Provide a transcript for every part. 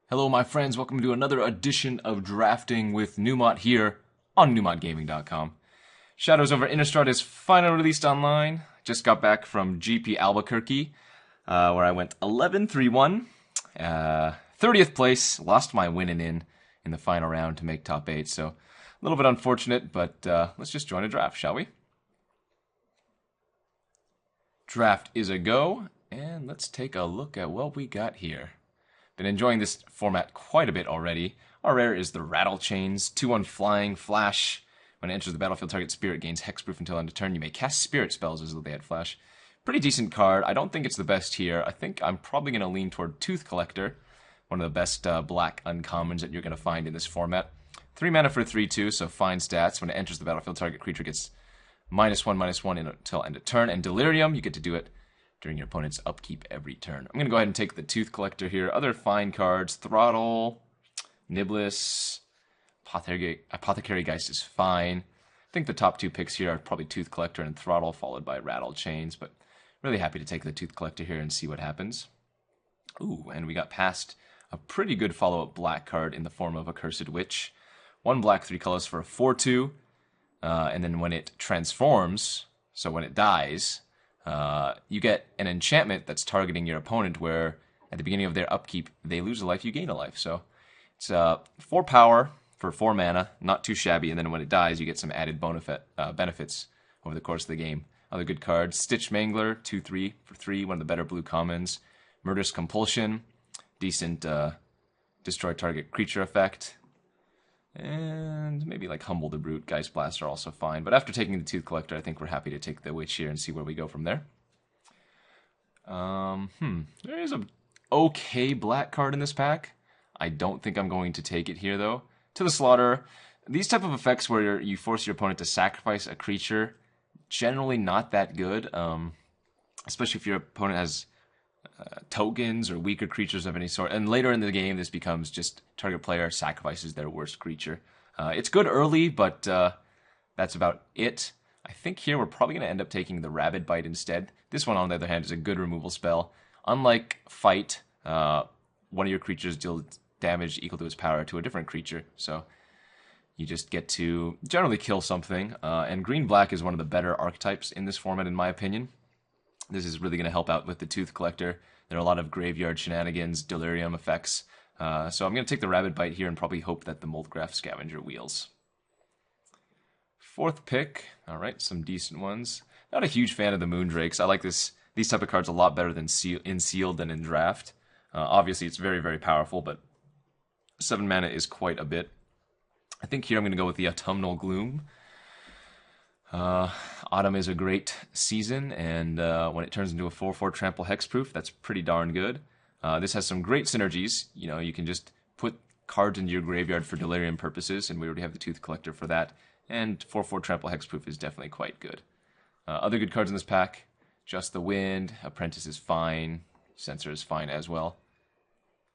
Hello, my friends. Welcome to another edition of Drafting with Numot here on NumotGaming.com. Shadows over Innistrad is finally released online. Just got back from GP Albuquerque, where I went 11-3-1. 30th place. Lost my win in the final round to make top 8. So a little bit unfortunate, but let's just join a draft, shall we? Draft is a go, and let's take a look at what we got here. Been enjoying this format quite a bit already. Our rare is the Rattle Chains, 2-1 flying, flash. When it enters the battlefield, target spirit gains hexproof until end of turn. You may cast spirit spells as though they had flash. Pretty decent card. I don't think it's the best here. I think I'm probably going to lean toward Tooth Collector, one of the best black uncommons that you're going to find in this format. 3 mana for 3-2, so fine stats. When it enters the battlefield, target creature gets -1/-1 until end of turn. And Delirium, you get to do it during your opponent's upkeep every turn. I'm going to go ahead and take the Tooth Collector here. Other fine cards, Throttle, Niblis, Apothecary Geist is fine. I think the top 2 picks here are probably Tooth Collector and Throttle, followed by Rattle Chains, but really happy to take the Tooth Collector here and see what happens. Ooh, and we got past a pretty good follow-up black card in the form of Accursed Witch. 1 black, 3 colors for a 4-2, and then when it transforms, so when it dies, you get an enchantment that's targeting your opponent where at the beginning of their upkeep, they lose a life, you gain a life. So it's 4 power for 4 mana, not too shabby, and then when it dies, you get some added benefits over the course of the game. Other good cards, Stitch Mangler, 2-3 for 3, one of the better blue commons. Murderous Compulsion, decent destroy target creature effect. And maybe like Humble the Brute, Geist Blast are also fine. But after taking the Tooth Collector, I think we're happy to take the Witch here and see where we go from there. There is a okay black card in this pack. I don't think I'm going to take it here, though. To the Slaughter. These type of effects where you force your opponent to sacrifice a creature, generally not that good. Especially if your opponent has tokens or weaker creatures of any sort. And later in the game, this becomes just target player sacrifices their worst creature. It's good early, but that's about it. I think here we're probably going to end up taking the Rabid Bite instead. This one, on the other hand, is a good removal spell. Unlike Fight, one of your creatures deals damage equal to its power to a different creature. So you just get to generally kill something. And Green-Black is one of the better archetypes in this format, in my opinion. This is really going to help out with the Tooth Collector. There are a lot of graveyard shenanigans, delirium effects. So I'm going to take the Rabid Bite here and probably hope that the Moldgraph Scavenger wheels. 4th pick. All right, some decent ones. Not a huge fan of the Moondrakes. I like these type of cards a lot better than in Sealed than in Draft. Obviously, it's very, very powerful, but 7 mana is quite a bit. I think here I'm going to go with the Autumnal Gloom. Autumn is a great season, and when it turns into a 4/4 trample hexproof, that's pretty darn good. This has some great synergies. You know, you can just put cards into your graveyard for delirium purposes, and we already have the Tooth Collector for that. And 4/4 trample hexproof is definitely quite good. Other good cards in this pack: Just the Wind, Apprentice is fine, Censor is fine as well.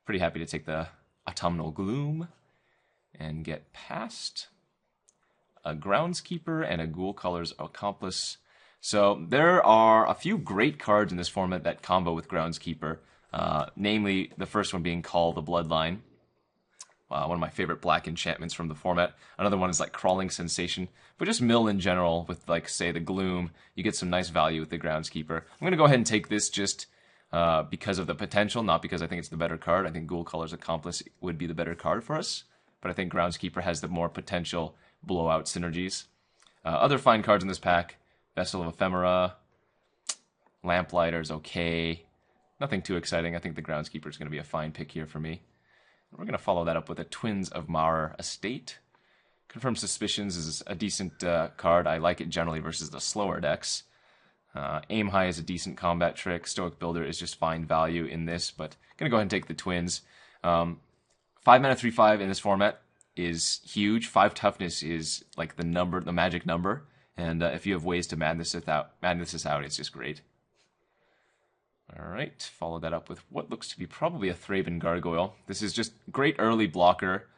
Pretty happy to take the Autumnal Gloom and get past a Groundskeeper, and a Ghoul Color's Accomplice. So there are a few great cards in this format that combo with Groundskeeper, namely the first one being Call the Bloodline, one of my favorite black enchantments from the format. Another one is like Crawling Sensation, but just mill in general with, like, say, the Gloom. You get some nice value with the Groundskeeper. I'm going to go ahead and take this just because of the potential, not because I think it's the better card. I think Ghoul Color's Accomplice would be the better card for us, but I think Groundskeeper has the more potential blowout synergies. Other fine cards in this pack: Vessel of Ephemera, Lamplighter's okay. Nothing too exciting. I think the Groundskeeper is going to be a fine pick here for me. We're going to follow that up with a Twins of Mauer Estate. Confirmed Suspicions is a decent card. I like it generally versus the slower decks. Aim High is a decent combat trick. Stoic Builder is just fine value in this, but going to go ahead and take the Twins. 5 mana 3/5 in this format is huge. 5 toughness is like the magic number, and if you have ways to madness this out, it's just great. All right, follow that up with what looks to be probably a Thraben Gargoyle. This is just great early blocker.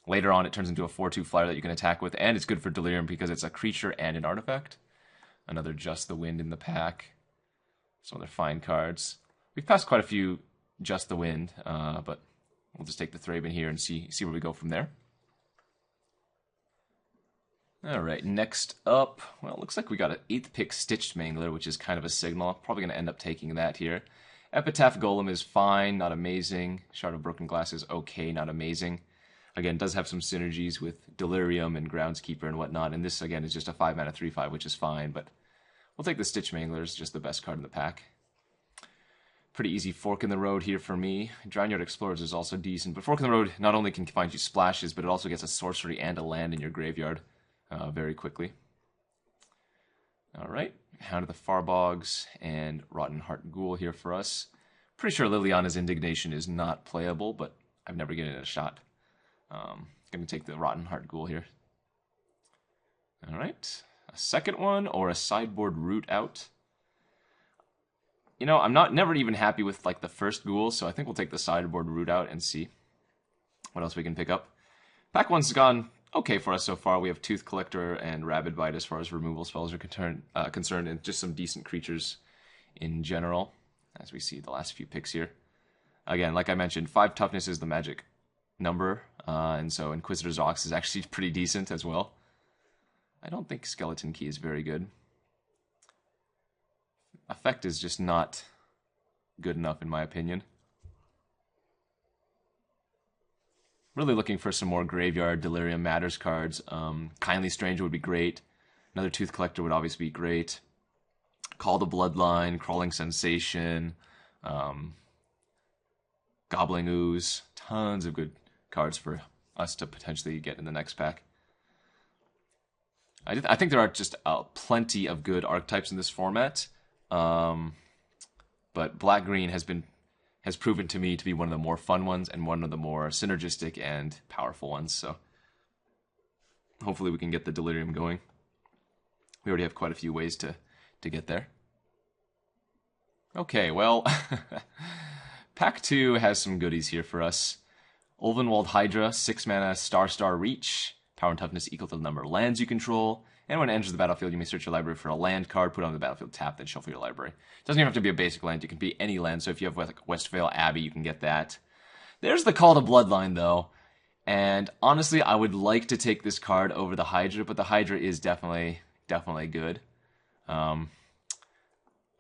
Later on, it turns into a 4/2 flyer that you can attack with, and it's good for Delirium because it's a creature and an artifact. Another Just the Wind in the pack. Some other fine cards. We've passed quite a few Just the Wind, but we'll just take the Thraben here and see where we go from there. Alright, next up, well, it looks like we got an 8th pick Stitched Mangler, which is kind of a signal. Probably going to end up taking that here. Epitaph Golem is fine, not amazing. Shard of Broken Glass is okay, not amazing. Again, does have some synergies with Delirium and Groundskeeper and whatnot, and this, again, is just a 5-mana 3/5, which is fine, but we'll take the Stitched Mangler. It's just the best card in the pack. Pretty easy fork in the road here for me. Drownyard Explorers is also decent, but fork in the road not only can find you splashes, but it also gets a sorcery and a land in your graveyard very quickly. Alright, Hound of the Farbogs and Rotten Heart Ghoul here for us. Pretty sure Liliana's Indignation is not playable, but I've never given it a shot. Gonna take the Rotten Heart Ghoul here. Alright, a second one or a sideboard Root out. You know, I'm never even happy with like the first Ghoul, so I think we'll take the sideboard Root out and see what else we can pick up. Pack 1's gone okay for us so far. We have Tooth Collector and Rabid Bite as far as removal spells are concerned, and just some decent creatures in general, as we see the last few picks here. Again, like I mentioned, 5 toughness is the magic number, and so Inquisitor's Ox is actually pretty decent as well. I don't think Skeleton Key is very good. Effect is just not good enough in my opinion. Really looking for some more Graveyard Delirium Matters cards. Kindly Stranger would be great. Another Tooth Collector would obviously be great. Call the Bloodline, Crawling Sensation, Gobbling Ooze. Tons of good cards for us to potentially get in the next pack. I think there are just plenty of good archetypes in this format. But Black-Green has proven to me to be one of the more fun ones and one of the more synergistic and powerful ones. So hopefully we can get the Delirium going. We already have quite a few ways to get there. Okay, well, Pack 2 has some goodies here for us. Ulvenwald Hydra, 6-mana Star Reach. Power and toughness equal to the number of lands you control. And when it enters the battlefield, you may search your library for a land card, put it on the battlefield, tap, then shuffle your library. It doesn't even have to be a basic land. It can be any land. So if you have like Westvale Abbey, you can get that. There's the Call to Bloodline, though. And honestly, I would like to take this card over the Hydra, but the Hydra is definitely good. I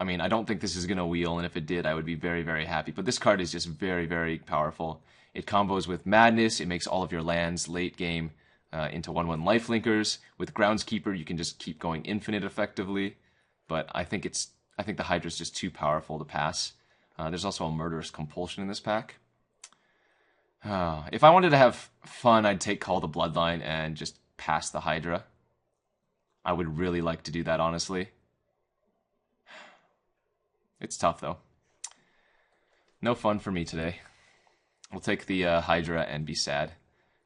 mean, I don't think this is going to wheel, and if it did, I would be very, very happy. But this card is just very, very powerful. It combos with Madness. It makes all of your lands late game into 1/1 lifelinkers. With Groundskeeper, you can just keep going infinite effectively. But I think the Hydra is just too powerful to pass. There's also a Murderous Compulsion in this pack. If I wanted to have fun, I'd take Call the Bloodline and just pass the Hydra. I would really like to do that, honestly. It's tough, though. No fun for me today. We'll take the Hydra and be sad.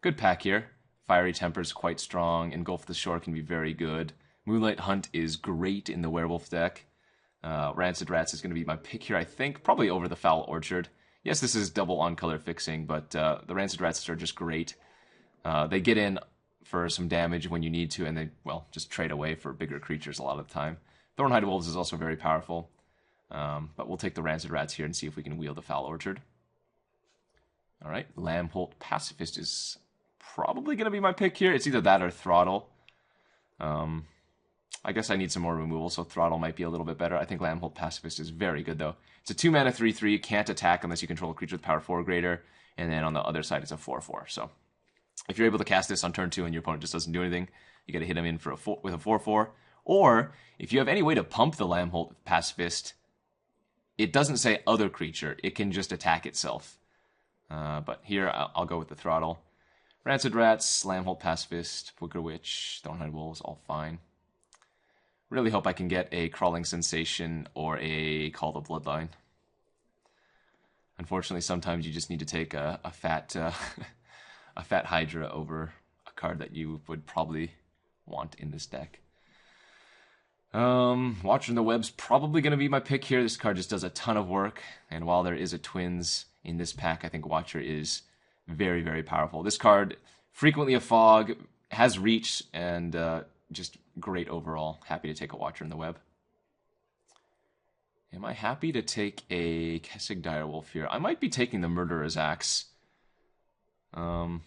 Good pack here. Fiery Temper's quite strong. Engulf the Shore can be very good. Moonlight Hunt is great in the Werewolf deck. Rancid Rats is going to be my pick here, I think. Probably over the Foul Orchard. Yes, this is double on color fixing, but the Rancid Rats are just great. They get in for some damage when you need to, and they, well, just trade away for bigger creatures a lot of the time. Thornhide Wolves is also very powerful. But we'll take the Rancid Rats here and see if we can wield the Foul Orchard. Alright, Lambholt Pacifist is probably going to be my pick here. It's either that or Throttle. I guess I need some more removal, so Throttle might be a little bit better. I think Lambholt Pacifist is very good, though. It's a 2-mana 3/3, can't attack unless you control a creature with power 4 or greater, and then on the other side it's a 4/4. So if you're able to cast this on turn 2 and your opponent just doesn't do anything, you got to hit him in for with a 4/4. Or, if you have any way to pump the Lambholt Pacifist, it doesn't say other creature, it can just attack itself. But here, I'll go with the Throttle. Rancid Rats, Lambholt Pacifist, Wicker Witch, Thornhide Wolves, all fine. Really hope I can get a Crawling Sensation or a Call the Bloodline. Unfortunately, sometimes you just need to take a fat Hydra over a card that you would probably want in this deck. Watcher in the Web's probably going to be my pick here. This card just does a ton of work, and while there is a Twins in this pack, I think Watcher is very, very powerful. This card, frequently a fog, has reach, and just great overall. Happy to take a Watcher in the Web. Am I happy to take a Kessig Direwolf here? I might be taking the Murderer's Axe. Um,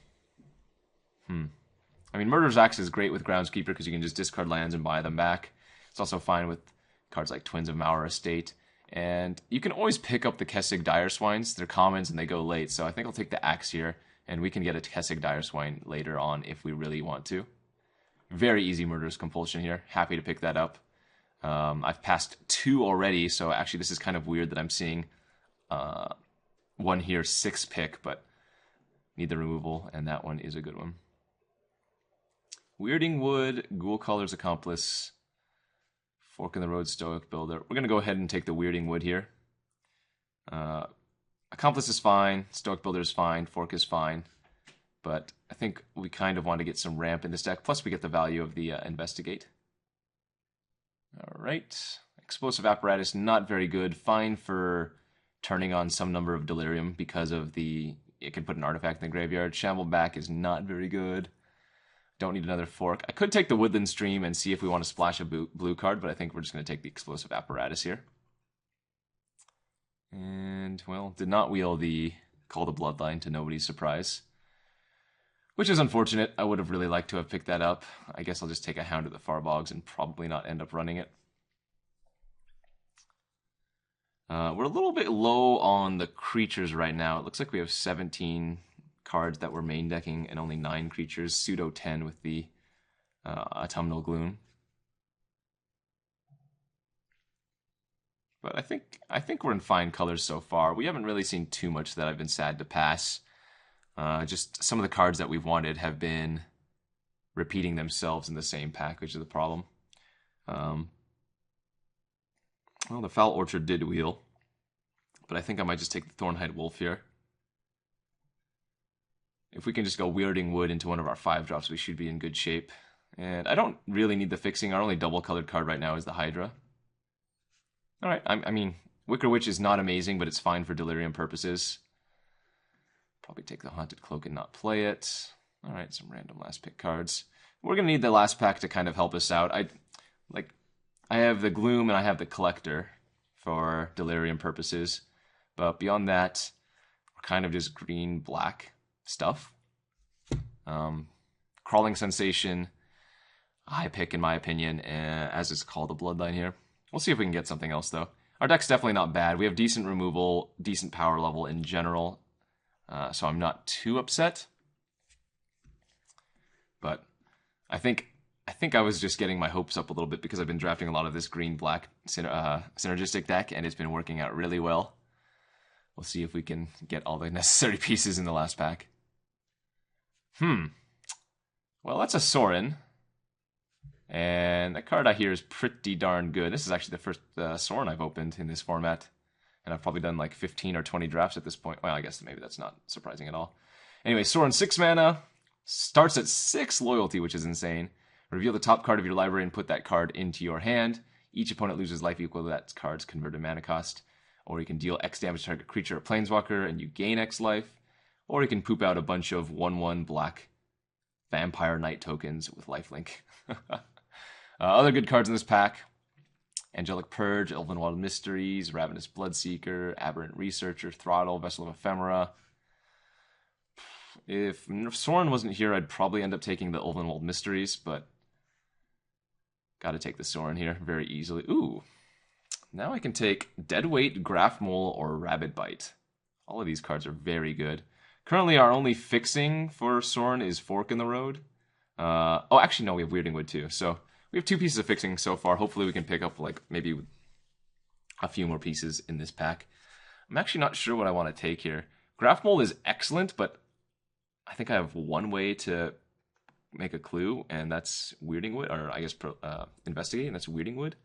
I mean, Murder's Axe is great with Groundskeeper because you can just discard lands and buy them back. It's also fine with cards like Twins of Mauer Estate. And you can always pick up the Kessig Dire Swines. They're commons and they go late, so I think I'll take the Axe here, and we can get a Kessig Dire Swine later on if we really want to. Very easy Murderous Compulsion here. Happy to pick that up. I've passed 2 already, so actually this is kind of weird that I'm seeing one here, 6 pick, but need the removal, and that one is a good one. Weirding Wood, Ghoul Caller's Accomplice, Fork in the Road, Stoic Builder. We're going to go ahead and take the Weirding Wood here. Accomplice is fine, Stoic Builder is fine, Fork is fine, but I think we kind of want to get some ramp in this deck, plus we get the value of the Investigate. Alright, Explosive Apparatus, not very good, fine for turning on some number of Delirium because of it can put an artifact in the graveyard. Shambleback is not very good. Don't need another Fork. I could take the Woodland Stream and see if we want to splash a blue card, but I think we're just going to take the Explosive Apparatus here. And, well, did not wheel the Call the Bloodline to nobody's surprise, which is unfortunate. I would have really liked to have picked that up. I guess I'll just take a Hound of the Farbogs and probably not end up running it. We're a little bit low on the creatures right now. It looks like we have 17 cards that we're main decking and only 9 creatures, pseudo 10 with the Autumnal Gloom. But I think we're in fine colors so far. We haven't really seen too much that I've been sad to pass. Just some of the cards that we've wanted have been repeating themselves in the same pack, which is the problem. Well, the Foul Orchard did wheel, but I think I might just take the Thornhide Wolf here. If we can just go Weirding Wood into one of our 5-drops, we should be in good shape. And I don't really need the fixing. Our only double-colored card right now is the Hydra. Alright, I mean, Wicker Witch is not amazing, but it's fine for Delirium purposes. Probably take the Haunted Cloak and not play it. Alright, some random last pick cards. We're going to need the last pack to kind of help us out. I have the Gloom and I have the Collector for Delirium purposes. But beyond that, we're kind of just green-black stuff. Crawling Sensation, a high pick in my opinion, as it's called, the Bloodline here. We'll see if we can get something else, though. Our deck's definitely not bad. We have decent removal, decent power level in general, so I'm not too upset. But I think I was just getting my hopes up a little bit because I've been drafting a lot of this green-black synergistic deck, and it's been working out really well. We'll see if we can get all the necessary pieces in the last pack. Well, that's a Sorin. And the card I hear is pretty darn good. This is actually the first Sorin I've opened in this format. And I've probably done like 15 or 20 drafts at this point. Well, I guess maybe that's not surprising at all. Anyway, Sorin, 6 mana. Starts at 6 loyalty, which is insane. Reveal the top card of your library and put that card into your hand. Each opponent loses life equal to that card's converted mana cost. Or you can deal X damage to target creature or planeswalker and you gain X life. Or you can poop out a bunch of 1/1 black Vampire Knight tokens with lifelink. Other good cards in this pack: Angelic Purge, Elven Wild Mysteries, Ravenous Bloodseeker, Aberrant Researcher, Throttle, Vessel of Ephemera. If Sorin wasn't here, I'd probably end up taking the Elven Wild Mysteries, but gotta take the Sorin here very easily. Ooh, now I can take Deadweight, Graph Mole, or Rabid Bite. All of these cards are very good. Currently, our only fixing for Sorin is Fork in the Road. Oh, actually, no, we have Weirding Wood too. So we have 2 pieces of fixing so far. Hopefully, we can pick up like maybe a few more pieces in this pack. I'm actually not sure what I want to take here. Graph Mole is excellent, but I think I have one way to make a clue, and that's Weirding Wood, or I guess Investigate, and that's Weirding Wood.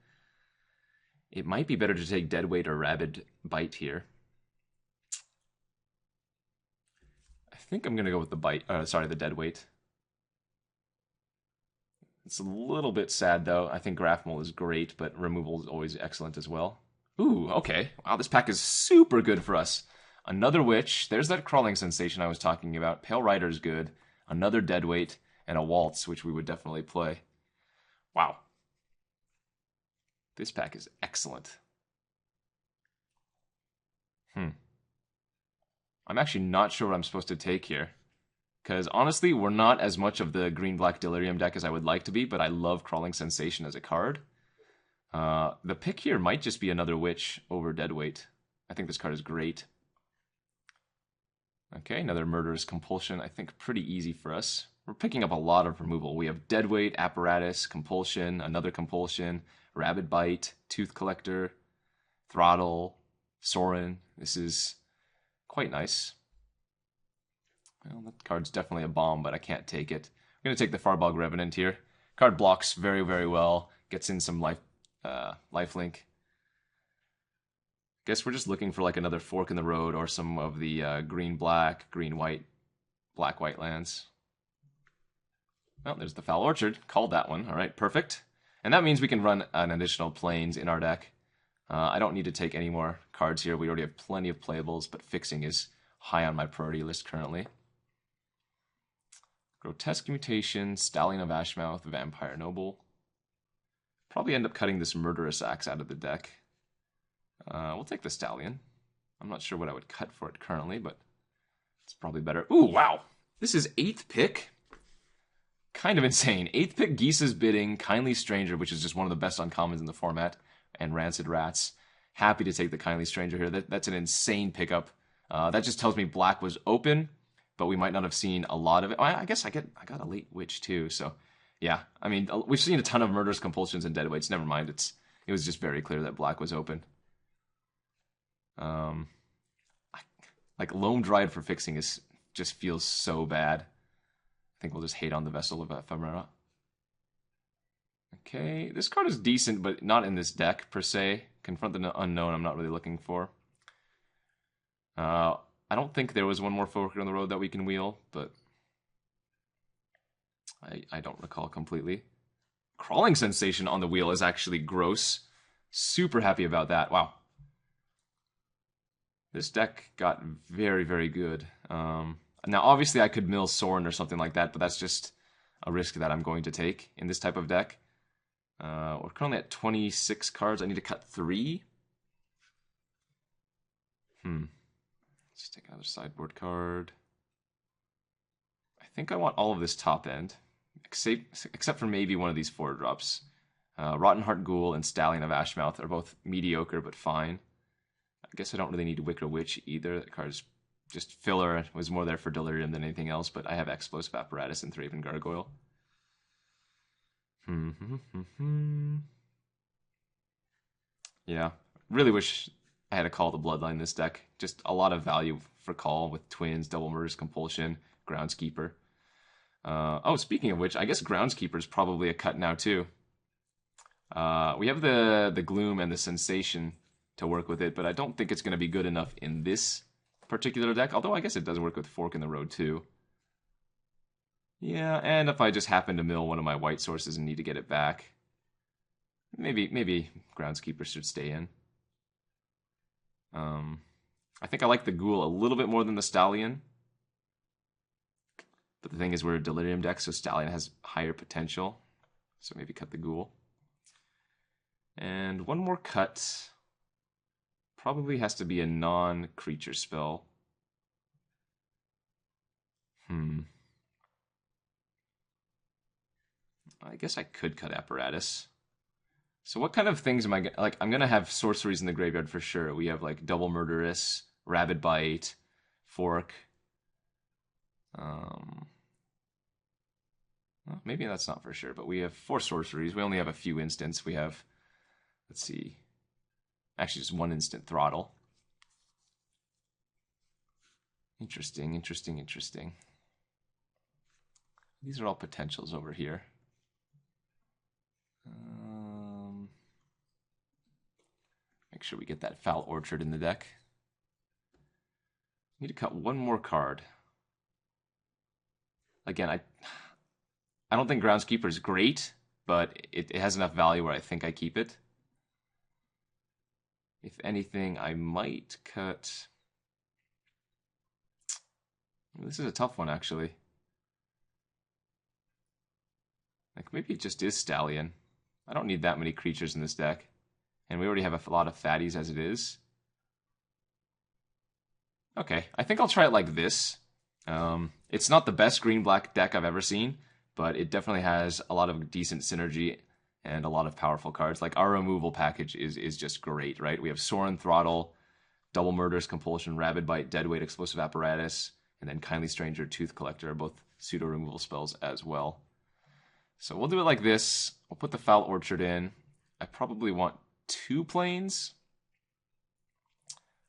It might be better to take Deadweight or Rabid Bite here. I think I'm going to go with the the Deadweight. It's a little bit sad, though. I think Graph Mole is great, but removal is always excellent as well. Ooh, okay. Wow, this pack is super good for us. Another Witch. There's that Crawling Sensation I was talking about. Pale Rider is good. Another Deadweight, and a Waltz, which we would definitely play. Wow. This pack is excellent. I'm actually not sure what I'm supposed to take here. Because honestly, we're not as much of the green-black Delirium deck as I would like to be, but I love Crawling Sensation as a card. The pick here might just be another Witch over Deadweight. I think this card is great. Okay, another Murderous Compulsion. I think pretty easy for us. We're picking up a lot of removal. We have Deadweight, Apparatus, Compulsion, another Compulsion, Rabid Bite, Tooth Collector, Throttle, Sorin. This is quite nice. Well, that card's definitely a bomb, but I can't take it. I'm going to take the Farbog Revenant here. Card blocks very, very well. Gets in some lifelink. Guess we're just looking for like another fork in the road or some of the green-black, green-white, black-white lands. Well, there's the Foul Orchard. Called that one. All right, perfect. And that means we can run an additional Plains in our deck. I don't need to take any more cards here. We already have plenty of playables, but fixing is high on my priority list currently. Grotesque Mutation, Stallion of Ashmouth, Vampire Noble. Probably end up cutting this Murderous Axe out of the deck. We'll take the Stallion. I'm not sure what I would cut for it currently, but it's probably better. Ooh, wow! This is 8th pick? Kind of insane. 8th pick, Geese's Bidding, Kindly Stranger, which is just one of the best uncommons in the format, and Rancid Rats. Happy to take the Kindly Stranger here. That's an insane pickup. That just tells me black was open, but we might not have seen a lot of it. I guess I got a late Witch too, so yeah. I mean, we've seen a ton of Murderous Compulsions and Deadweights. Never mind, it was just very clear that black was open. Like Loam Dryad for fixing just feels so bad. I think we'll just hate on the Vessel of Ephemera. Okay, this card is decent, but not in this deck per se. Confront the Unknown I'm not really looking for. I don't think there was one more fork on the road that we can wheel, but I don't recall completely. Crawling Sensation on the wheel is actually gross. Super happy about that. Wow. This deck got very, very good. Now, obviously, I could mill Sorin or something like that, but that's just a risk that I'm going to take in this type of deck. We're currently at 26 cards. I need to cut 3. Let's take another sideboard card. I think I want all of this top end, except for maybe one of these 4-drops. Rotten Heart Ghoul and Stallion of Ashmouth are both mediocre, but fine. I guess I don't really need Wicker Witch either. That card's just filler. It was more there for Delirium than anything else, but I have Explosive Apparatus and Thraven Gargoyle. Yeah, really wish I had a Call to Bloodline this deck. Just a lot of value for call with Twins, Double Murderous Compulsion, Groundskeeper. Oh, speaking of which, I guess Groundskeeper is probably a cut now too. We have the Gloom and the Sensation to work with it, but I don't think it's going to be good enough in this particular deck, although I guess it does work with Fork in the Road too. Yeah, and if I just happen to mill one of my white sources and need to get it back, maybe Groundskeeper should stay in. I think I like the Ghoul a little bit more than the Stallion. But the thing is, we're a Delirium deck, so Stallion has higher potential. So maybe cut the Ghoul. And one more cut. Probably has to be a non-creature spell. I guess I could cut Apparatus. So what kind of things am I gonna... Like, I'm going to have sorceries in the graveyard for sure. We have, like, Double Murderous, Rabid Bite, Fork. Well, maybe that's not for sure, but we have 4 sorceries. We only have a few instants. We have, let's see, actually just 1 instant Throttle. Interesting. These are all potentials over here. Make sure we get that Foul Orchard in the deck. Need to cut 1 more card. Again, I don't think Groundskeeper is great, but it has enough value where I think I keep it. If anything, I might cut... This is a tough one, actually. Like, maybe it just is Stallion. I don't need that many creatures in this deck. And we already have a lot of fatties as it is. Okay, I think I'll try it like this. It's not the best green-black deck I've ever seen, but it definitely has a lot of decent synergy and a lot of powerful cards. Like, our removal package is just great, right? We have Sorin, Throttle, Double Murderous Compulsion, Rabid Bite, Deadweight, Explosive Apparatus, and then Kindly Stranger, Tooth Collector are both pseudo-removal spells as well. So we'll do it like this. We'll put the Foul Orchard in. I probably want 2 planes.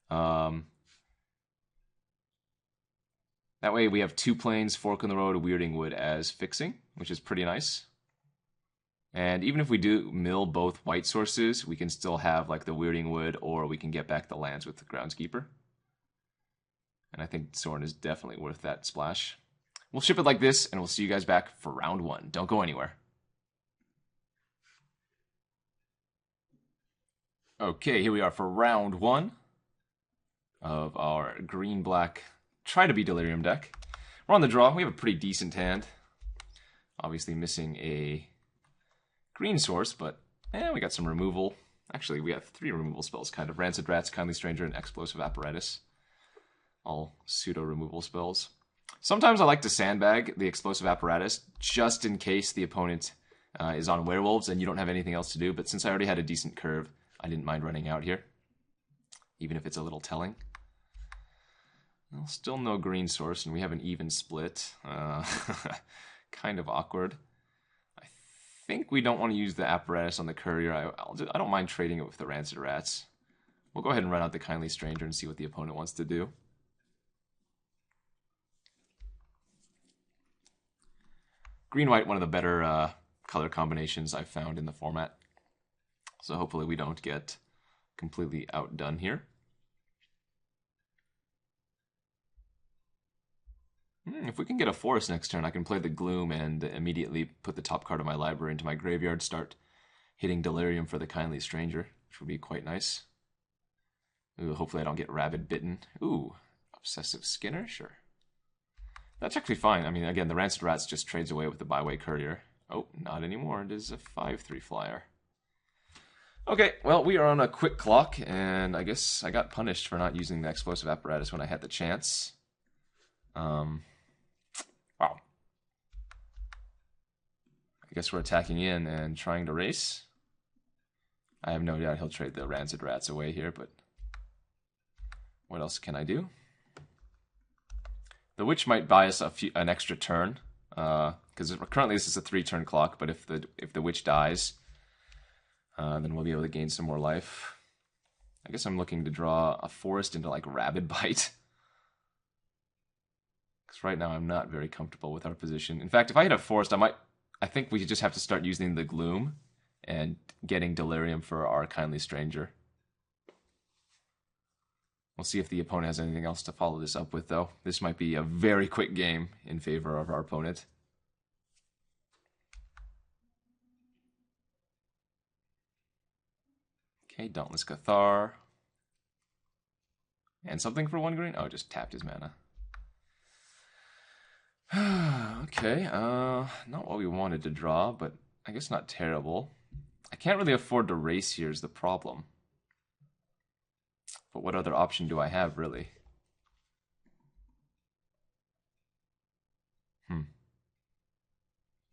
That way we have 2 planes, Fork in the Road, Weirding Wood as fixing, which is pretty nice. And even if we do mill both white sources, we can still have like the Weirding Wood, or we can get back the lands with the Groundskeeper. And I think Sorin is definitely worth that splash. We'll ship it like this, and we'll see you guys back for round 1. Don't go anywhere. Okay, here we are for round 1 of our green-black try-to-be Delirium deck. We're on the draw. We have a pretty decent hand. Obviously missing a green source, but we got some removal. Actually, we have 3 removal spells, kind of. Rancid Rats, Kindly Stranger, and Explosive Apparatus. All pseudo-removal spells. Sometimes I like to sandbag the Explosive Apparatus, just in case the opponent is on Werewolves and you don't have anything else to do, but since I already had a decent curve, I didn't mind running out here, even if it's a little telling. Well, still no green source, and we have an even split. Kind of awkward. I think we don't want to use the Apparatus on the Courier. I don't mind trading it with the Rancid Rats. We'll go ahead and run out the Kindly Stranger and see what the opponent wants to do. Green-white, one of the better color combinations I've found in the format. So hopefully we don't get completely outdone here. If we can get a forest next turn, I can play the Gloom and immediately put the top card of my library into my graveyard, start hitting Delirium for the Kindly Stranger, which would be quite nice. Ooh, hopefully I don't get Rabid Bitten. Ooh, Obsessive Skinner? Sure. That's actually fine. I mean, again, the Rancid Rats just trades away with the Byway Courier. Oh, not anymore. It is a 5/3 flyer. Okay, well, we are on a quick clock, and I guess I got punished for not using the Explosive Apparatus when I had the chance. Wow. I guess we're attacking in and trying to race. I have no doubt he'll trade the Rancid Rats away here, but what else can I do? The Witch might buy us an extra turn, because currently this is a 3-turn clock, but if the Witch dies, then we'll be able to gain some more life. I guess I'm looking to draw a forest into like Rabid Bite. Because right now I'm not very comfortable with our position. In fact, if I hit a forest, I think we just have to start using the Gloom and getting Delirium for our Kindly Stranger. We'll see if the opponent has anything else to follow this up with, though. This might be a very quick game in favor of our opponent. Okay, Dauntless Cathar. And something for 1 green? Oh, just tapped his mana. Okay, not what we wanted to draw, but I guess not terrible. I can't really afford to race here is the problem. But what other option do I have, really?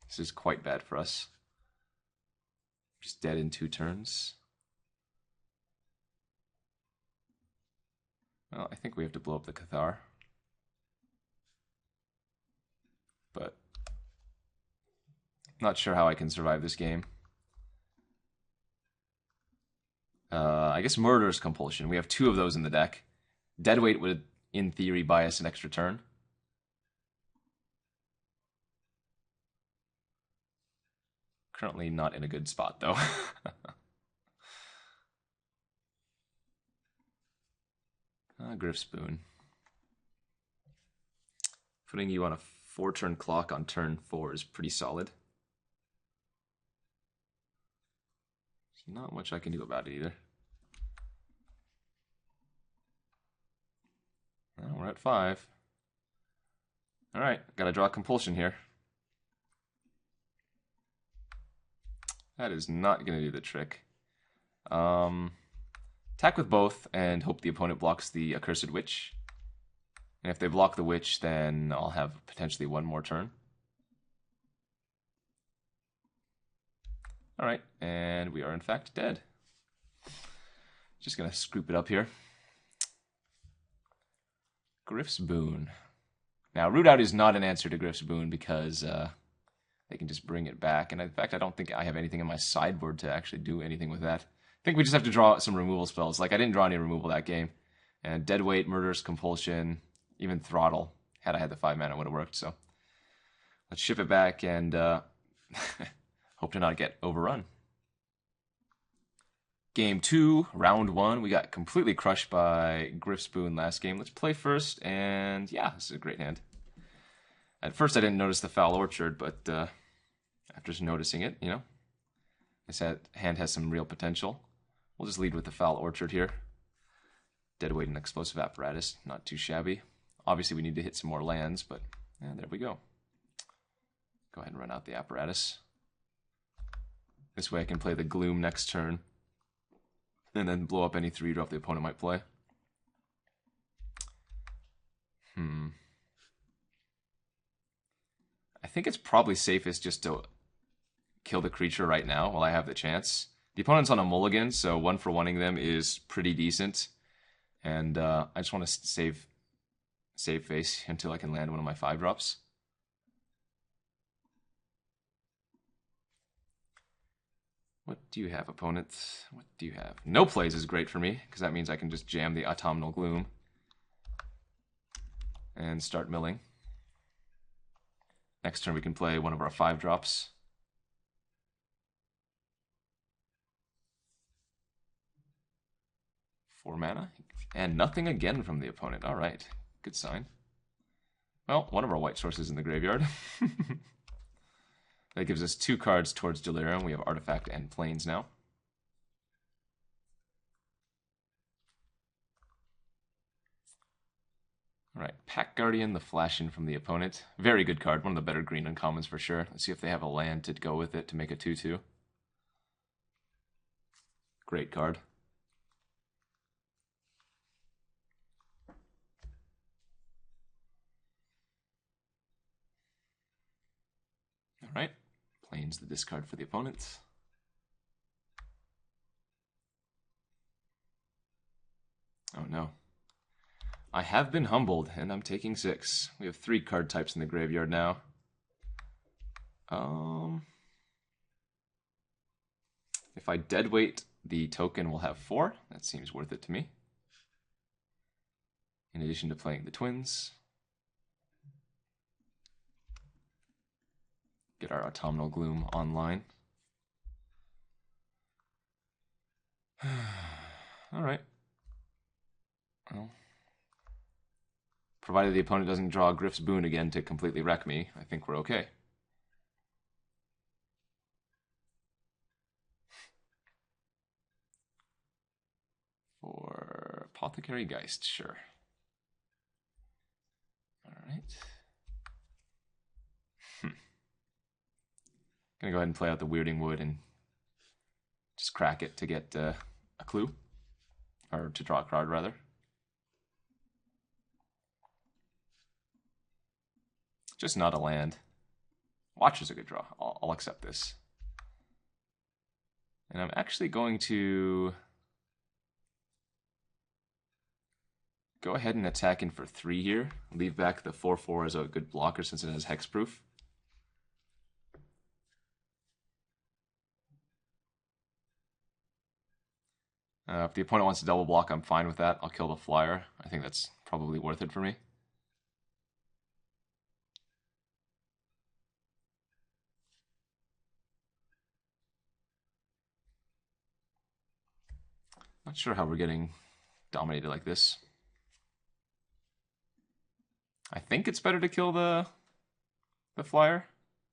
This is quite bad for us. Just dead in 2 turns. Well, I think we have to blow up the Cathar. But not sure how I can survive this game. I guess Murderous Compulsion. We have 2 of those in the deck. Deadweight would, in theory, buy us an extra turn. Currently not in a good spot, though. Griff Spoon. Putting you on a 4-turn clock on turn 4 is pretty solid. There's not much I can do about it either. Well, we're at 5. Alright, gotta draw a compulsion here. That is not gonna do the trick. Attack with both and hope the opponent blocks the Accursed Witch. And if they block the witch, then I'll have potentially one more turn. Alright, and we are in fact dead. Just gonna scoop it up here. Griff's Boon. Now, Root Out is not an answer to Griff's Boon because they can just bring it back. And in fact, I don't think I have anything in my sideboard to actually do anything with that. I think we just have to draw some removal spells. Like, I didn't draw any removal that game. And Deadweight, Murderous Compulsion, even Throttle, had I had the 5 mana, would have worked. So let's ship it back and hope to not get overrun. Game 2, round 1. We got completely crushed by Griff's Boon last game. Let's play first, and yeah, this is a great hand. At first I didn't notice the Foul Orchard, but after just noticing it, you know, this hand has some real potential. We'll just lead with the Foul Orchard here. Deadweight and Explosive Apparatus, not too shabby. Obviously we need to hit some more lands, but yeah, there we go. Go ahead and run out the Apparatus. This way I can play the Gloom next turn. And then blow up any 3-drop the opponent might play. I think it's probably safest just to kill the creature right now while I have the chance. The opponent's on a mulligan, so 1-for-1ing them is pretty decent. And I just want to save face until I can land one of my 5-drops. What do you have, opponent? What do you have? No plays is great for me, because that means I can just jam the Autumnal Gloom and start milling. Next turn we can play one of our 5-drops. Four mana. And nothing again from the opponent. Alright, good sign. Well, one of our white sources in the graveyard. That gives us 2 cards towards Delirium. We have Artifact and Plains now. Alright, Pack Guardian, the flash in from the opponent. Very good card, one of the better green uncommons for sure. Let's see if they have a land to go with it to make a 2-2. Great card. Alright, Plains the discard for the opponent. Oh no. I have been humbled, and I'm taking 6. We have 3 card types in the graveyard now. If I deadweight the token, we'll have 4. That seems worth it to me. In addition to playing the twins. Get our Autumnal Gloom online. Alright. Well, provided the opponent doesn't draw Griff's Boon again to completely wreck me, I think we're okay. For Apothecary Geist, sure. Alright. Gonna go ahead and play out the Weirding Wood and just crack it to get a clue. Or to draw a card, rather. Just not a land. Watcher's a good draw. I'll accept this. And I'm actually going to go ahead and attack in for 3 here. Leave back the 4/4 as a good blocker since it has hexproof. If the opponent wants to double block, I'm fine with that. I'll kill the flyer. I think that's probably worth it for me. Not sure how we're getting dominated like this. I think it's better to kill the flyer,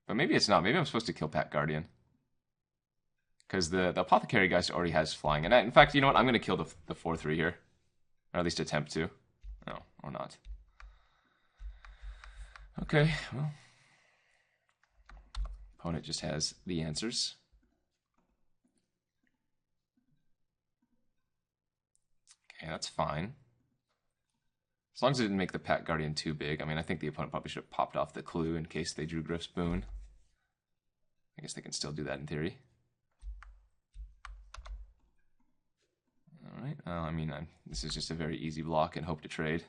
but maybe it's not. Maybe I'm supposed to kill Pack Guardian. Because the Apothecary Geist already has flying. And in fact, you know what? I'm going to kill the 4/3 here. Or at least attempt to. No, or not. Okay, well. Opponent just has the answers. Okay, that's fine. As long as it didn't make the Pack Guardian too big. I mean, I think the opponent probably should have popped off the clue in case they drew Griff's Boon. I guess they can still do that in theory. Alright, I mean, this is just a very easy block and hope to trade.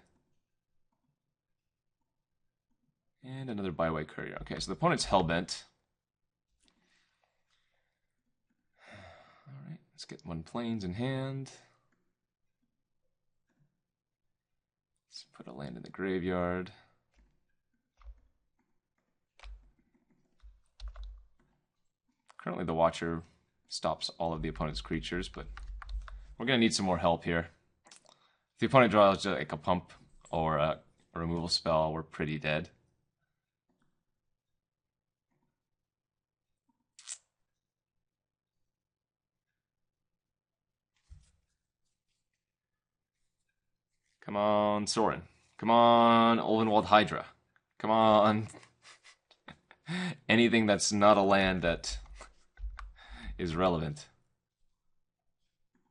And another Byway Courier. Okay, so the opponent's Hellbent. Alright, let's get one Plains in hand. Let's put a land in the graveyard. Currently the Watcher stops all of the opponent's creatures, but we're going to need some more help here. If the opponent draws like a pump or a removal spell, we're pretty dead. Come on, Sorin. Come on, Ulvenwald Hydra. Come on. Anything that's not a land that is relevant.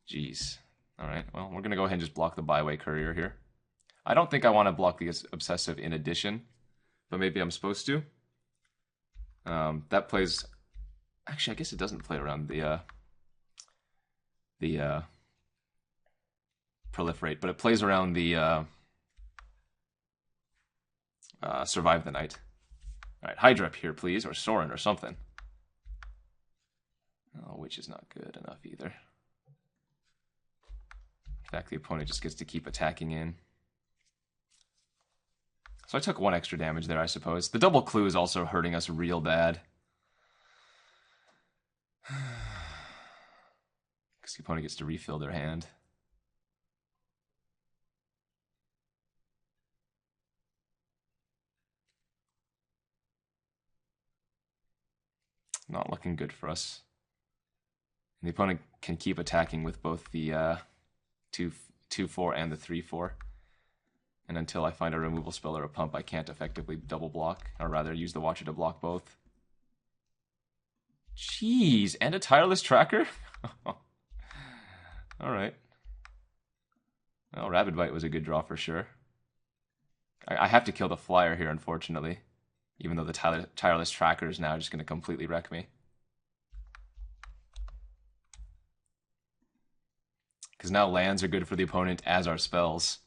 Jeez. Alright, well, we're going to go ahead and just block the Byway Courier here. I don't think I want to block the Obsessive in addition, but maybe I'm supposed to. That plays... Actually, I guess it doesn't play around the Proliferate, but it plays around the Survive the Night. Alright, Hydra up here, please, or Sorin or something. Oh, which is not good enough either. In fact, the opponent just gets to keep attacking in. So I took one extra damage there, I suppose. The double clue is also hurting us real bad. Because the opponent gets to refill their hand. Not looking good for us. And the opponent can keep attacking with both the 2/4 and the 3/4. And until I find a removal spell or a pump, I can't effectively double block, or rather use the Watcher to block both. Jeez, and a Tireless Tracker? Alright. Well, Rabid Bite was a good draw for sure. I have to kill the Flyer here, unfortunately. Even though the Tireless Tracker is now just going to completely wreck me. Because now lands are good for the opponent, as are spells.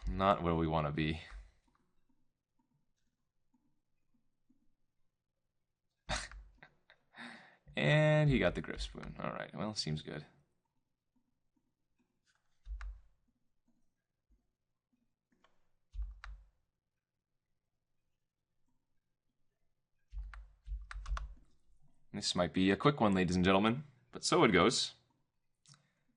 Not where we want to be. And he got the Griff Spoon. Alright, well, seems good. This might be a quick one, ladies and gentlemen, but so it goes.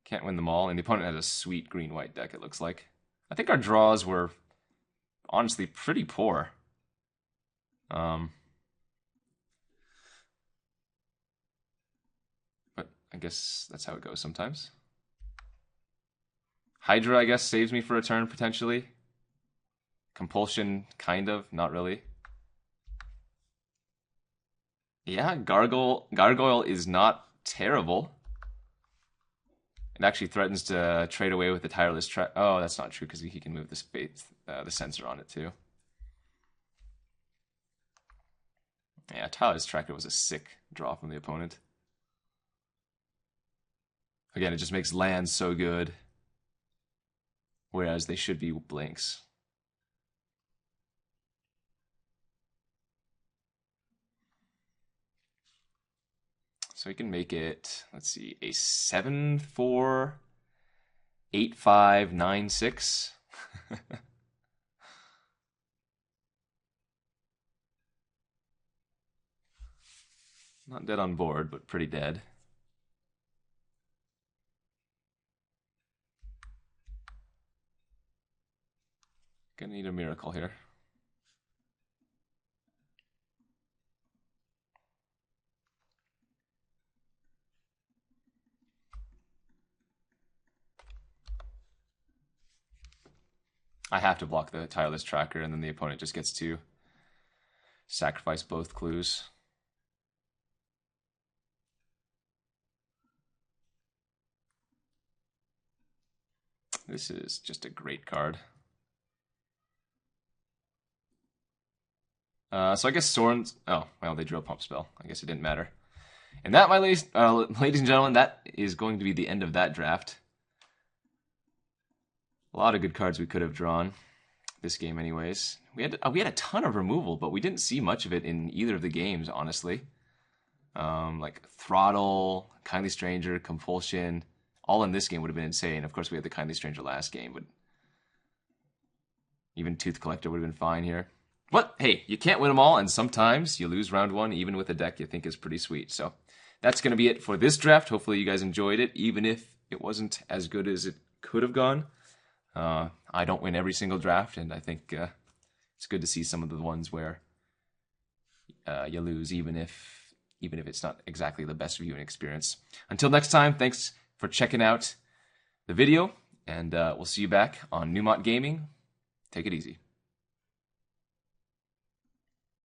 Can't win them all, and the opponent has a sweet green-white deck, it looks like. I think our draws were honestly pretty poor. But I guess that's how it goes sometimes. Hydra, I guess, saves me for a turn, potentially. Compulsion, kind of, not really. Yeah, Gargoyle is not terrible. It actually threatens to trade away with the Tireless Track. Oh, that's not true, because he can move the sensor on it, too. Yeah, Tireless Tracker was a sick draw from the opponent. Again, it just makes lands so good, whereas they should be blanks. So we can make it, let's see, a 7/4, 8/5, 9/6. Not dead on board, but pretty dead. Gonna need a miracle here. I have to block the Tireless Tracker, and then the opponent just gets to sacrifice both clues. This is just a great card. So I guess Soren's... Oh, well, they drew a pump spell. I guess it didn't matter. And that, my ladies and gentlemen, that is going to be the end of that draft. A lot of good cards we could have drawn. This game, anyways. We had a ton of removal, but we didn't see much of it in either of the games, honestly. Like Throttle, Kindly Stranger, Compulsion, all in this game would have been insane. Of course, we had the Kindly Stranger last game, but even Tooth Collector would have been fine here. But hey, you can't win them all, and sometimes you lose round one, even with a deck you think is pretty sweet. So that's going to be it for this draft. Hopefully you guys enjoyed it, even if it wasn't as good as it could have gone. I don't win every single draft, and I think it's good to see some of the ones where you lose, even if it's not exactly the best viewing experience. Until next time, thanks for checking out the video, and we'll see you back on Numot Gaming. Take it easy.